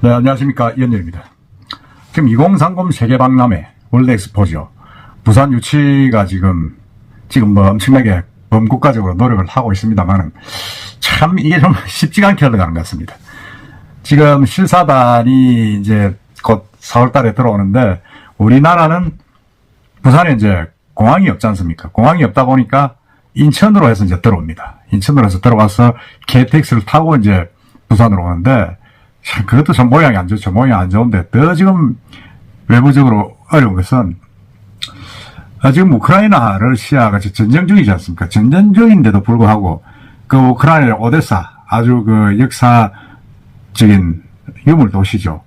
네, 안녕하십니까. 이현열입니다. 지금 2030 세계박람회 월드엑스포죠. 부산 유치가 지금 뭐 엄청나게 범국가적으로 노력을 하고 있습니다만 참 이게 좀 쉽지가 않게 흘러가는 것 같습니다. 지금 실사단이 이제 곧 4월 달에 들어오는데 우리나라는 부산에 이제 공항이 없지 않습니까? 공항이 없다 보니까 인천으로 해서 이제 들어옵니다. 인천으로 해서 들어와서 KTX를 타고 이제 부산으로 오는데 그것도 참 모양이 안 좋죠. 모양이 안 좋은데 더 지금 외부적으로 어려운 것은 지금 우크라이나 러시아가 전쟁 중이지 않습니까? 전쟁 중인데도 불구하고 그 우크라이나 오데사 아주 그 역사적인 유물 도시죠.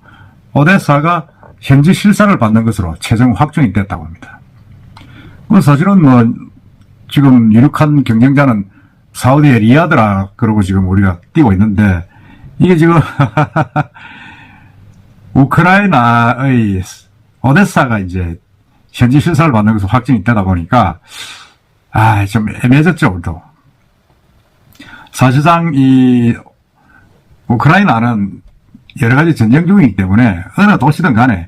오데사가 현지 실사를 받는 것으로 최종 확정이 됐다고 합니다. 사실은 뭐 지금 유력한 경쟁자는 사우디의 리야드라 그러고 지금 우리가 뛰고 있는데 이게 지금 우크라이나의 오데사가 이제 현지 실사를 받는 것으로 확정이 되다 보니까 좀 애매해졌죠. 우리도. 사실상 이 우크라이나는 여러 가지 전쟁 중이기 때문에 어느 도시든 간에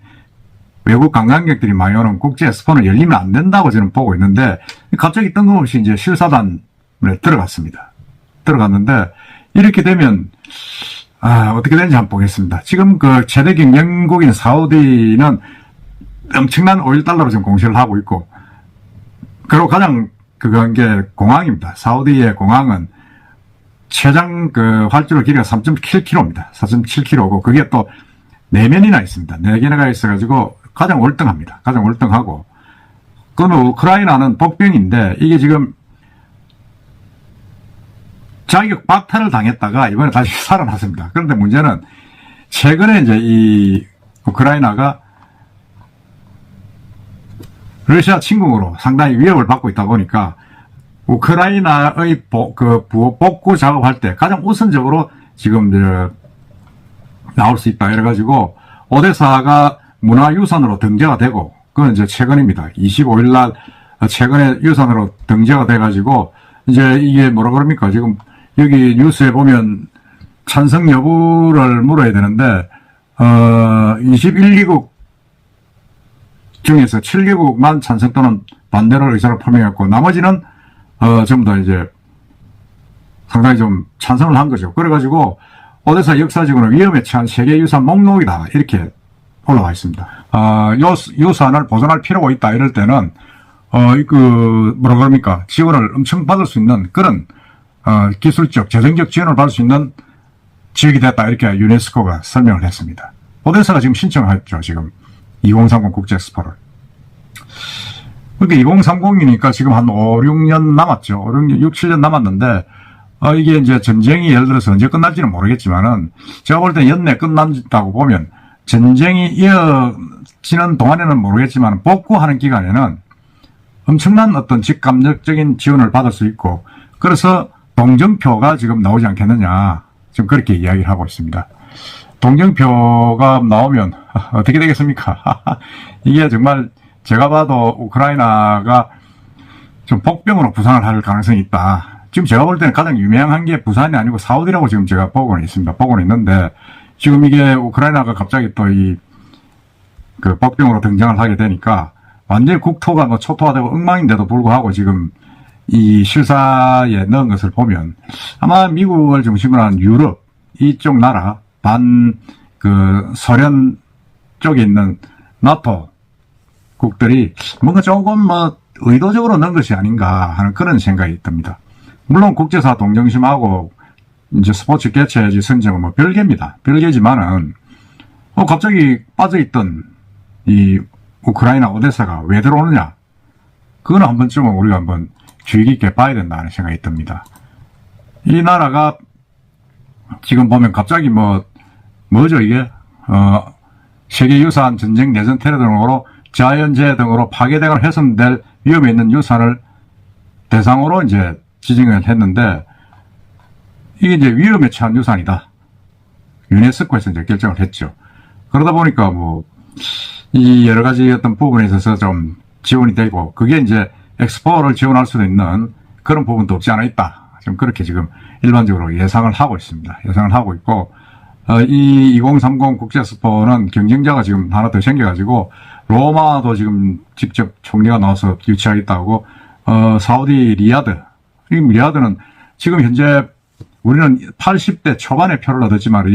외국 관광객들이 많이 오는 국제 엑스포는 열리면 안 된다고 저는 보고 있는데 갑자기 뜬금없이 이제 실사단에 들어갔습니다. 들어갔는데 이렇게 되면 어떻게 되는지 한번 보겠습니다. 지금 그 최대 경쟁국인 사우디는 엄청난 오일 달러로 지금 공시를 하고 있고, 그리고 가장 그건 게 공항입니다. 사우디의 공항은 최장 그 활주로 길이가 3.7km입니다. 4.7km고, 그게 또 4면이나 있습니다. 4개나 있어가지고 가장 월등합니다. 가장 월등하고, 그건 우크라이나는 복병인데, 이게 지금 자기가 박탈을 당했다가 이번에 다시 살아났습니다. 그런데 문제는 최근에 이제 이 우크라이나가 러시아 침공으로 상당히 위협을 받고 있다 보니까 우크라이나의 복구 작업할 때 가장 우선적으로 지금 나올 수 있다 이래가지고 오데사가 문화유산으로 등재가 되고, 그건 이제 최근입니다. 25일 날 최근에 유산으로 등재가 돼가지고 이제 이게 뭐라 그럽니까? 지금 여기 뉴스에 보면 찬성 여부를 물어야 되는데 21개국 중에서 7개국만 찬성 또는 반대로 의사를 표명했고 나머지는 전부 다 이제 상당히 좀 찬성을 한 거죠. 그래가지고 오데사 역사적으로 위험에 처한 세계유산 목록이다 이렇게 올라와 있습니다. 유산을 보존할 필요가 있다 이럴 때는 뭐라 그럽니까? 지원을 엄청 받을 수 있는 그런 기술적, 재정적 지원을 받을 수 있는 지역이 됐다 이렇게 유네스코가 설명을 했습니다. 오데사가 지금 신청을 했죠. 지금 2030 국제엑스포를. 그러니까 2030이니까 지금 한 5, 6년 남았죠. 6, 7년 남았는데 이게 이제 전쟁이 예를 들어서 언제 끝날지는 모르겠지만은 제가 볼 때 연내 끝난다고 보면 전쟁이 이어지는 동안에는 모르겠지만 복구하는 기간에는 엄청난 어떤 직감적인 지원을 받을 수 있고, 그래서 동정표가 지금 나오지 않겠느냐 지금 그렇게 이야기를 하고 있습니다. 동정표가 나오면 어떻게 되겠습니까? 이게 정말 제가 봐도 우크라이나가 좀 복병으로 부상을 할 가능성이 있다. 지금 제가 볼 때는 가장 유명한 게 부산이 아니고 사우디라고 지금 제가 보고는 있습니다. 보고는 있는데 지금 이게 우크라이나가 갑자기 또 그 복병으로 등장을 하게 되니까 완전히 국토가 뭐 초토화되고 엉망인데도 불구하고 지금 이 실사에 넣은 것을 보면 아마 미국을 중심으로 한 유럽 이쪽 나라 소련 쪽에 있는 나토 국들이 뭔가 조금 뭐 의도적으로 넣은 것이 아닌가 하는 그런 생각이 듭니다. 물론 국제사 동정심하고 이제 스포츠 개최지 선정은 뭐 별개입니다. 별개지만은 갑자기 빠져있던 이 우크라이나 오데사가 왜 들어오느냐? 그거는 한 번쯤은 우리가 한번 주의 깊게 봐야 된다는 생각이 듭니다. 이 나라가 지금 보면 갑자기 뭐죠 이게? 세계유산, 전쟁, 내전, 테러 등으로 자연재해 등으로 파괴되거나 훼손될 위험에 있는 유산을 대상으로 이제 지정을 했는데 이게 이제 위험에 처한 유산이다. 유네스코에서 이제 결정을 했죠. 그러다 보니까 이 여러 가지 어떤 부분에 있어서 좀 지원이 되고, 그게 이제 엑스포를 지원할 수도 있는 그런 부분도 없지 않아 있다. 지금 그렇게 지금 일반적으로 예상을 하고 있습니다. 예상을 하고 있고, 이 2030 국제스포는 경쟁자가 지금 하나 더 생겨가지고, 로마도 지금 직접 총리가 나와서 유치하겠다고, 사우디 리야드. 리야드는 지금 현재 우리는 80대 초반에 표를 얻었지만,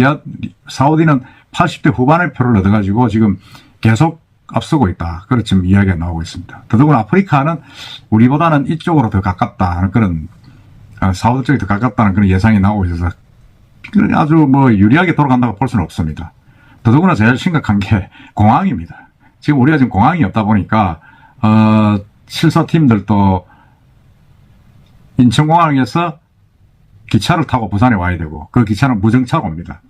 사우디는 80대 후반에 표를 얻어가지고 지금 계속 앞서고 있다. 그렇게 지금 이야기가 나오고 있습니다. 더더군다나 아프리카는 우리보다는 이쪽으로 더 가깝다는 그런, 사우디 쪽이 더 가깝다는 그런 예상이 나오고 있어서 아주 뭐 유리하게 돌아간다고 볼 수는 없습니다. 더더군다나 제일 심각한 게 공항입니다. 지금 우리가 지금 공항이 없다 보니까, 실사팀들도 인천공항에서 기차를 타고 부산에 와야 되고, 그 기차는 무정차로 옵니다.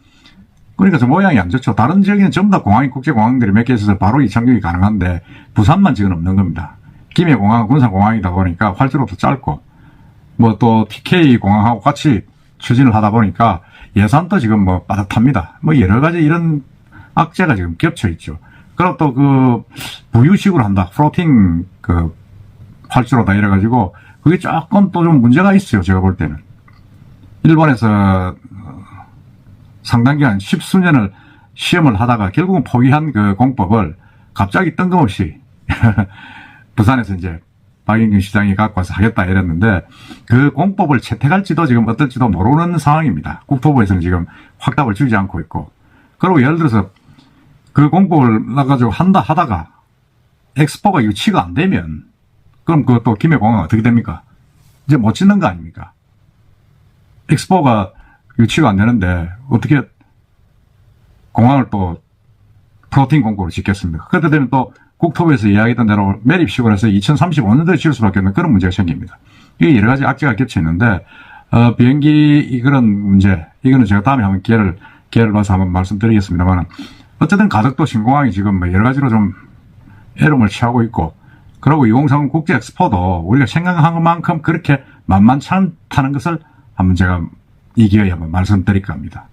그러니까 저 모양이 안 좋죠. 다른 지역에는 전부 다 공항이, 국제공항들이 몇 개 있어서 바로 이착륙이 가능한데, 부산만 지금 없는 겁니다. 김해공항은 군사공항이다 보니까 활주로도 짧고, 뭐 또 TK 공항하고 같이 추진을 하다 보니까 예산도 지금 뭐 빠듯합니다. 뭐 여러 가지 이런 악재가 지금 겹쳐 있죠. 그리고 또 그 부유식으로 한다. 플로팅 그 활주로다 이래가지고 그게 조금 또 좀 문제가 있어요. 제가 볼 때는. 일본에서 상당 기간 10수년을 시험을 하다가 결국은 포기한 그 공법을 갑자기 뜬금없이 부산에서 이제 박영균 시장이 갖고 와서 하겠다 이랬는데 그 공법을 채택할지도 지금 어떨지도 모르는 상황입니다. 국토부에서는 지금 확답을 주지 않고 있고. 그리고 예를 들어서 그 공법을 나가지고 한다 하다가 엑스포가 유치가 안 되면 그럼 그것도 김해공항은 어떻게 됩니까? 이제 못 짓는 거 아닙니까? 엑스포가 유치가 안 되는데 어떻게 공항을 또 플로팅 공고로 짓겠습니까? 그때 되면 또 국토부에서 이야기했던 대로 매립식으로 해서 2035년도에 지을 수밖에 없는 그런 문제가 생깁니다. 이게 여러 가지 악재가 겹쳐 있는데, 비행기 그런 문제, 이거는 제가 다음에 한번 기회를 봐서 한번 말씀드리겠습니다만, 어쨌든 가덕도 신공항이 지금 뭐 여러 가지로 좀 애름을 취하고 있고, 그리고 2030 국제 엑스포도 우리가 생각한 것만큼 그렇게 만만치 않다는 것을 한번 제가 이 기회에 한번 말씀드릴까 합니다.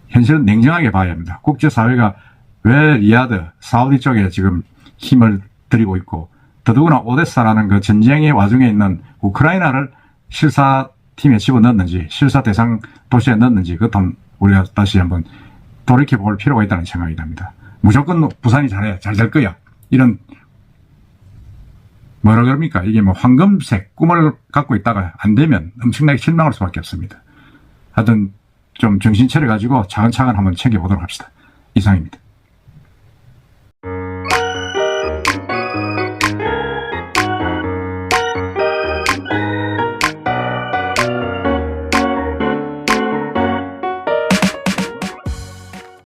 현실은 냉정하게 봐야 합니다. 국제사회가 왜 리야드, 사우디 쪽에 지금 힘을 들이고 있고, 더더구나 오데사라는 그 전쟁의 와중에 있는 우크라이나를 실사팀에 집어넣었는지, 실사 대상 도시에 넣었는지, 그것도 우리가 다시 한번 돌이켜볼 필요가 있다는 생각이 납니다. 무조건 부산이 잘해, 잘 될 거야. 이런, 뭐라 그럽니까? 이게 뭐 황금색 꿈을 갖고 있다가 안 되면 엄청나게 실망할 수밖에 없습니다. 하여튼 좀 정신 차려가지고 차근차근 한번 챙겨보도록 합시다. 이상입니다.